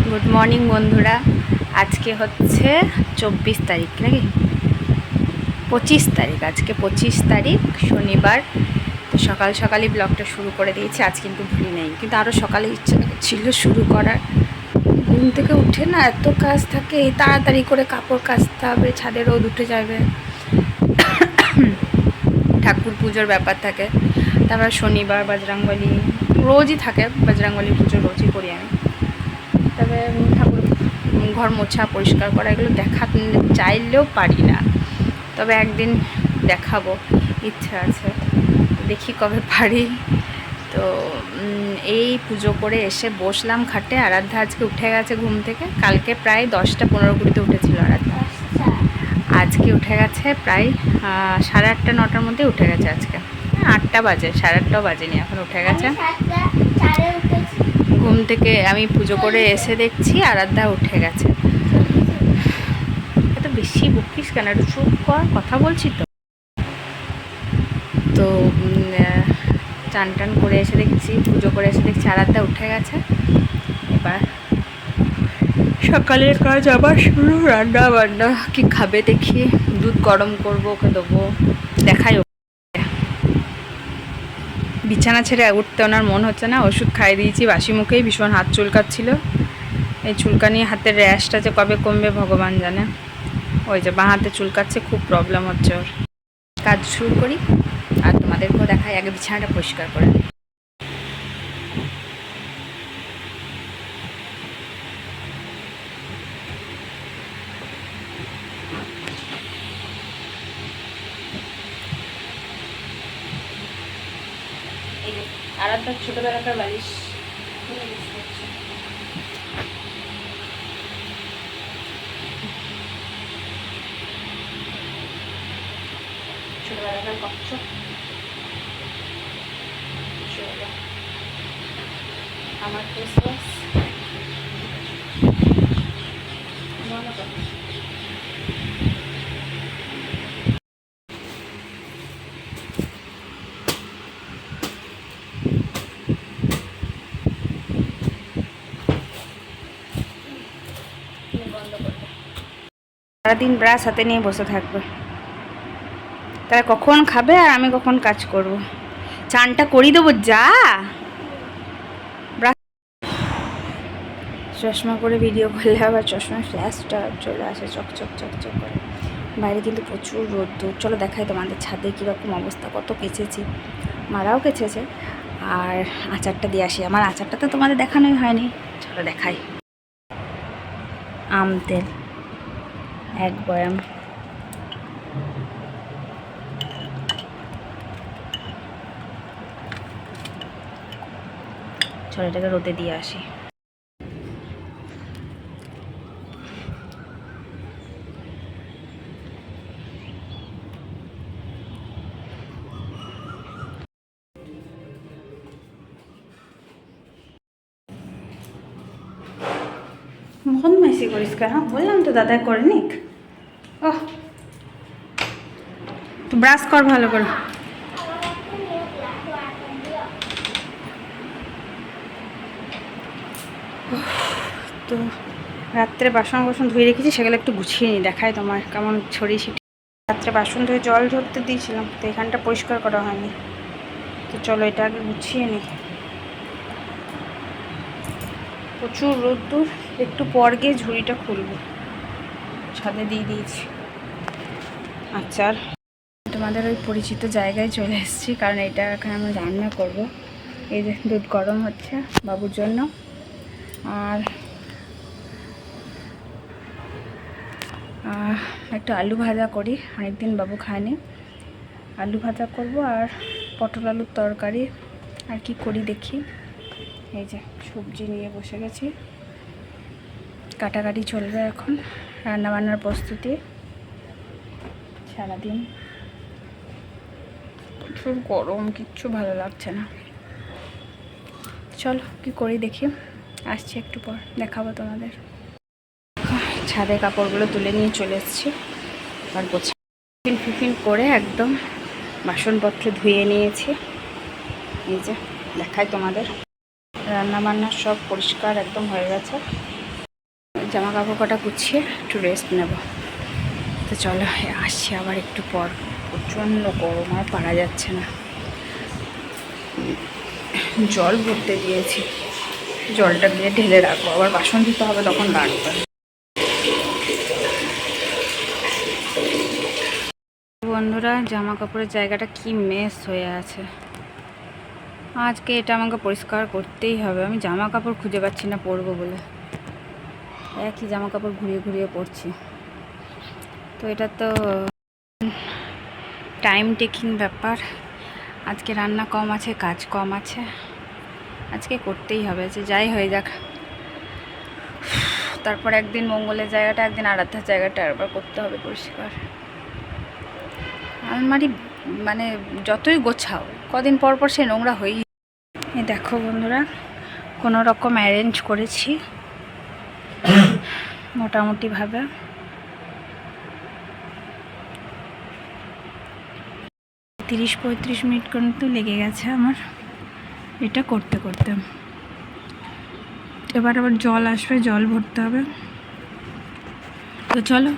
Good morning বন্ধুরা। আজকে হচ্ছে 24 তারিখ নাকি 25 তারিখ। আজকে 25 তারিখ শনিবার। তো সকাল সকালই ব্লগটা শুরু করে দিয়েছি। আজ কিন্তু ভুলি নেই, কিন্তু আরও সকালে ইচ্ছা ছিল শুরু করার। ঘুম থেকে উঠে না এত কাজ থাকে, তাড়াতাড়ি করে কাপড় কাচতে হবে, ছাদে রোদ উঠে যাবে, ঠাকুর পুজোর ব্যাপার থাকে। তারপর শনিবার বজরংবলী রোজই থাকে, বজরংবলী পুজো রোজই করি আমি। তবে ঠাকুর ঘর মোছা পরিষ্কার করা এগুলো দেখা চাইলেও পারি না, তবে একদিন দেখাবো, ইচ্ছা আছে, দেখি কবে পারি। তো এই পুজো করে এসে বসলাম খাটে। আরাধ্যা আজকে উঠে গেছে ঘুম থেকে। কালকে প্রায় 10টা 15-20 উঠেছিল আরাধ্যা, আজকে উঠে গেছে প্রায় 8:30-9টার মধ্যে উঠে গেছে। আজকে 8টা বাজে, 8:30টাও বাজেনি, এখন উঠে গেছে ঘুম থেকে। আমি পুজো করে এসে দেখছি আরাধ্যা উঠে গেছে। এত বেশি বকিস কেন, একটু চুপ কর, কথা বলছি তো। তো চান টান করে এসে দেখছি, পুজো করে এসে দেখছি আরাধ্যা উঠে গেছে। এবার সকালের কাজ আবার শুরু, রান্না বান্না। কি খাবে দেখি, দুধ গরম করবো, ওকে দেবো, দেখাই। বিছানা ছেড়ে উঠতে ওনার মন হচ্ছে না। ওষুধ খাইয়ে দিয়েছি বাসি মুখেই, ভীষণ হাত চুলকাচ্ছিল। এই চুলকানি হাতের র্যাশটা যে কবে কমবে ভগবান জানে। ওই যে বাঁ হাতে চুলকাচ্ছে, খুব প্রবলেম হচ্ছে ওর। কাজ শুরু করি আর তোমাদেরকেও দেখাই। আগে বিছানাটা পরিষ্কার করে। এই যে আরাধ্যার ছোটোবেলাকার বালিশ, ছোটোবেলাকার কচ্ছপ, আমার ক্রিসমাস সারাদিন ব্রাশ হাতে নিয়ে বসে থাকবে। তারা কখন খাবে আর আমি কখন কাজ করব। চানটা করি দেবো যা। চশমা করে ভিডিও করলে আবার চশমার ফ্ল্যাশটা চলে আসে চকচক চকচক করে। বাইরে কিন্তু প্রচুর রোদ্দুর। চলো দেখাই তোমাদের ছাদে কীরকম অবস্থা, কত কেচেছি, মারাও কেচেছে। আর আচারটা দিয়ে আসি। আমার আচারটা তো তোমাদের দেখানোই হয়নি, চলো দেখাই। আম তেল 1 বয়াম, চলো এটাকে রোদে দিয়ে আসি। মন মেসি করিস কেন, বললাম তো দাদা করে নিক। ও তুই ব্রাশ কর ভালো করে। তো রাত্রে বাসন ধুয়ে রেখেছি, সেগুলো একটু গুছিয়ে নিই, দেখাই তোমার কেমন ছড়িয়ে ছিটিয়ে। রাত্রে বাসন ধুয়ে জল ধরতে দিয়েছিলাম, তো এখানটা পরিষ্কার করা হয়নি। তো চলো এটা আগে গুছিয়ে নিই। প্রচুর রোদ্দুর, একটু পর গিয়ে ঝুড়িটা খুলবো। ছাদে দিয়ে দিয়েছি। আচ্ছা, তোমাদের ওই পরিচিত জায়গায় চলে এসেছি, কারণ এটা এখানে আমি রান্না করব। এই যে দুধ গরম হচ্ছে বাবুর জন্য, আর একটু আলু ভাজা করি, অনেকদিন বাবু খায়নি। আলু ভাজা করব আর পটল আলুর তরকারি, আর কি করি দেখি। এই যে সবজি নিয়ে বসে গেছি, কাটাকাটি চলবে এখন। রান্নাবান্নার প্রস্তুতি। সারাদিন প্রচুর গরম, কিচ্ছু ভালো লাগছে না। চলো কি করি দেখি, আসছি একটু পর, দেখাবো তোমাদের। ছাদে কাপড়গুলো তুলে নিয়ে চলে এসেছি। আর টিফিন করে একদম বাসনপত্র ধুয়ে নিয়েছি। এই যে দেখাই তোমাদের, রান্না বান্না সব পরিষ্কার একদম হয়ে গেছে। জামা কাপড় কটা গুছিয়ে একটু রেস্ট নেব। তো চলো আসছি আবার একটু পর। প্রচণ্ড গরম, আর পারা যাচ্ছে না। জল ভরতে দিয়েছি, জলটা দিয়ে ঢেলে রাখবো, আবার বাসন ধুতে হবে তখন বাড়বে। বন্ধুরা, জামা কাপড়ের জায়গাটা কি মেস হয়ে আছে। আজকে এটা আমাকে পরিষ্কার করতেই হবে। আমি জামা কাপড় খুঁজে পাচ্ছি না পরবো বলে, একই জামা কাপড় ঘুরিয়ে ঘুরিয়ে পরছি। তো এটা তো টাইম টেকিং ব্যাপার। আজকে রান্না কম আছে, কাজ কম আছে, আজকে করতেই হবে, যে যাই হয়ে যাক। তারপর একদিন মঙ্গলের জায়গাটা, একদিন আরাধ্যার জায়গাটা আবার করতে হবে পরিষ্কার। আলমারি মানে যতই গোছাও কদিন পর পর সে নোংরা হয়েই। এই দেখো বন্ধুরা, কোনো রকম অ্যারেঞ্জ করেছি মোটামুটিভাবে। 30-35 মিনিট কিন্তু লেগে গেছে আমার এটা করতে করতে। এবার আবার জল আসবে, জল ভরতে হবে। তো চলো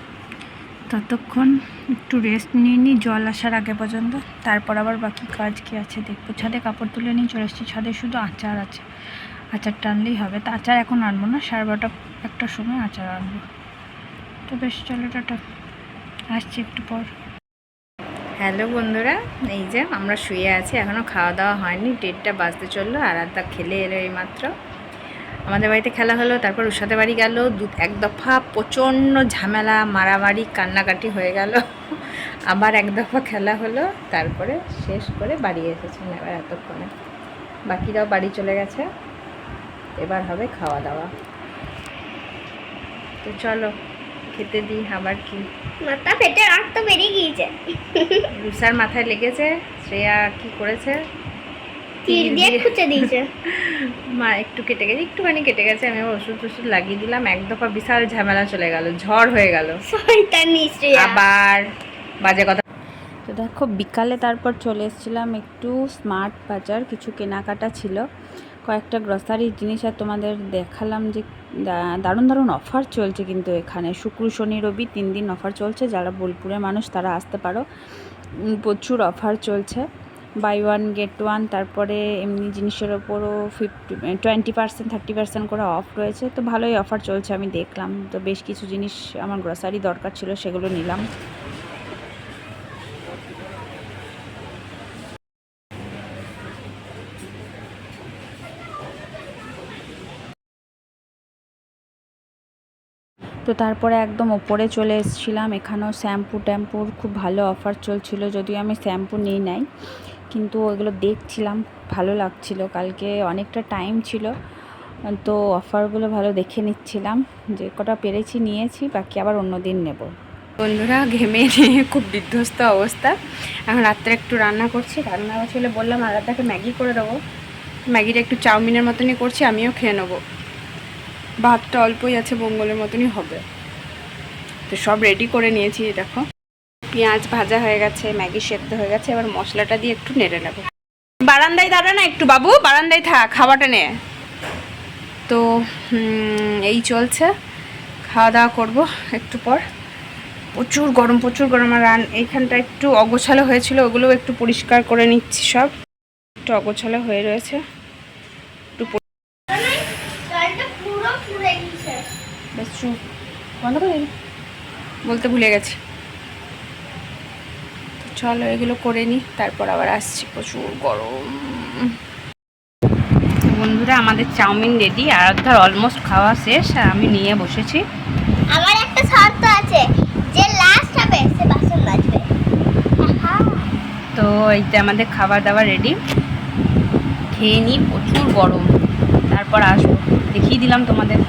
ততক্ষণ একটু রেস্ট নিয়ে নিই জল আসার আগে পর্যন্ত, তারপর আবার বাকি কাজ কি আছে দেখবো। ছাদে কাপড় তুলে নিয়ে চলে এসেছি। ছাদে শুধু আচার আছে, আচার টানলেই হবে। তা আচার এখন আনবো না, 12:30 একটার সময় আচার আনবো। তো বেশ, চলো টাটা, আসছি একটু পর। হ্যালো বন্ধুরা, এই যে আমরা শুয়ে আছি, এখনও খাওয়া দাওয়া হয়নি, 1:30 বাজতে চললো। আর আধা খেলে এলো এইমাত্র। আমাদের বাড়িতে খেলা হলো, তারপর উষাদের বাড়ি গেল, এক দফা প্রচণ্ড ঝামেলা, মারামারি, কান্নাকাটি হয়ে গেল। আবার এক দফা খেলা হলো, তারপরে শেষ করে বাড়ি এসেছেন এবার এতক্ষণে। বাকিরাও বাড়ি চলে গেছে, এবার হবে খাওয়া দাওয়া। তো চলো খেতে দিই। আবার কি মাথা পেটে রক্ত বেরিয়ে গিয়েছে, রুষার মাথায় লেগেছে। শ্রেয়া কি করেছে, তীর দিয়ে খুঁচে দিয়েছে। মা একটু কেটে গেছে, একটুখানি কেটে গেছে। আমি ওষুধ টষুধ লাগিয়ে দিলাম, এক দফা বিশাল ঝামেলা চলে গেল, ঝড় হয়ে গেল। আবার বাজে কথা। তো দেখো বিকালে তারপর চলে এসেছিলাম একটু স্মার্ট বাজার, কিছু কেনাকাটা ছিল, কয়েকটা গ্রসারি জিনিস। আর তোমাদের দেখালাম যে দারুণ দারুণ অফার চলছে কিন্তু এখানে। শুক্র শনি রবি 3 দিন অফার চলছে। যারা বোলপুরের মানুষ তারা আসতে পারো, প্রচুর অফার চলছে। Buy 1 get 1। তারপরে এমনি জিনিসের ওপরও 20% 30% করে অফ রয়েছে। তো ভালোই অফার চলছে, আমি দেখলাম। তো বেশ কিছু জিনিস আমার গ্রসারি দরকার ছিল, সেগুলো নিলাম। তো তারপরে একদম ওপরে চলে এসেছিলাম। এখানেও শ্যাম্পু ট্যাম্পুর খুব ভালো অফার চলছিল, যদিও আমি শ্যাম্পু নিই নাই, কিন্তু ওইগুলো দেখছিলাম, ভালো লাগছিল। কালকে অনেকটা টাইম ছিল, তো অফারগুলো ভালো দেখে নিচ্ছিলাম। যে কটা পেরেছি নিয়েছি, বাকি আবার অন্য দিন নেব। বন্ধুরা, ঘেমে নিয়ে খুব বিধ্বস্ত অবস্থা। এখন রাত্রে একটু রান্না করছি। রান্না ছিল বললাম আরাধ্যাকে ম্যাগি করে দেবো। ম্যাগিটা একটু চাউমিনের মতনই করছি, আমিও খেয়ে নেবো। ভাতটা অল্পই আছে, মঙ্গলের মতনই হবে। তো সব রেডি করে নিয়েছি। দেখো পেঁয়াজ ভাজা হয়ে গেছে, ম্যাগি সেদ্ধ হয়ে গেছে। এবার মশলাটা দিয়ে একটু নেড়ে নেব। বারান্দায় দাঁড়া না একটু, বাবু বারান্দায় থাক, খাওয়াটা নে। তো এই চলছে, খাওয়া দাওয়া করবো একটু পর। প্রচুর গরম, প্রচুর গরম। আর এইখানটা একটু অগোছালো হয়েছিল, ওগুলো একটু পরিষ্কার করে নিচ্ছি। সব একটু অগোছালো হয়ে রয়েছে, একটু বেশ চুপ বন্ধ করে বলতে ভুলে গেছি। চলো এগুলো করে নিই, তারপর আবার আসছি। প্রচুর গরম। বন্ধুরা, আমাদের চাউমিন রেডি, আরাধ্যার অলমোস্ট খাওয়া শেষ, আর আমি নিয়ে বসেছি। আমার একটা শর্ত আছে, যে লাস্ট হবে সে বাসন মাজবে। তো এইটা আমাদের খাবার দাবার রেডি, খেয়ে নিই। প্রচুর গরম, তারপর আসবো। দেখিয়ে দিলাম তোমাদের।